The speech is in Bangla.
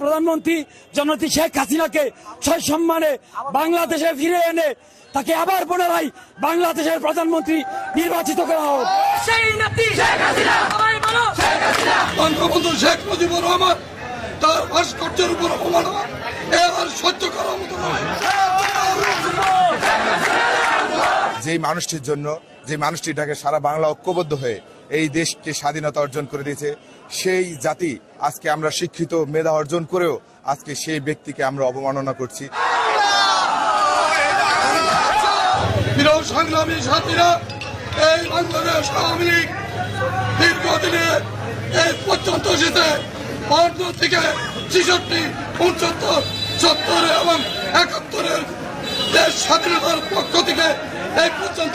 প্রধানমন্ত্রী জননেত্রী শেখ হাসিনাকে সসম্মানে বাংলাদেশে ফিরে এনে তাকে আবার পুনরায় বাংলাদেশের প্রধানমন্ত্রী নির্বাচিত করা হোক। বঙ্গবন্ধু শেখ মুজিবুর রহমান তার ভাস্কর্যের উপর অপমান আর সহ্য করার মতো নয়। যেই মানুষটির জন্য, যে মানুষটিটাকে সারা বাংলা ঐক্যবদ্ধ হয়ে এই দেশকে স্বাধীনতা অর্জন করে দিয়েছে, সেই জাতি আজকে আমরা শিক্ষিত মেধা অর্জন করেও আজকে সেই ব্যক্তিকে আমরা অবমাননা করছি। প্রিয় সংগ্রামী সাথীরা, এই বাংলাদেশ আওয়ামী লীগ দীর্ঘদিনে এই পর্যন্ত এসেছে ৫২ থেকে ৬৬, ৭৯, ৭০ এবং ৭১ দেশ স্বাধীনতার পক্ষ থেকে এই পর্যন্ত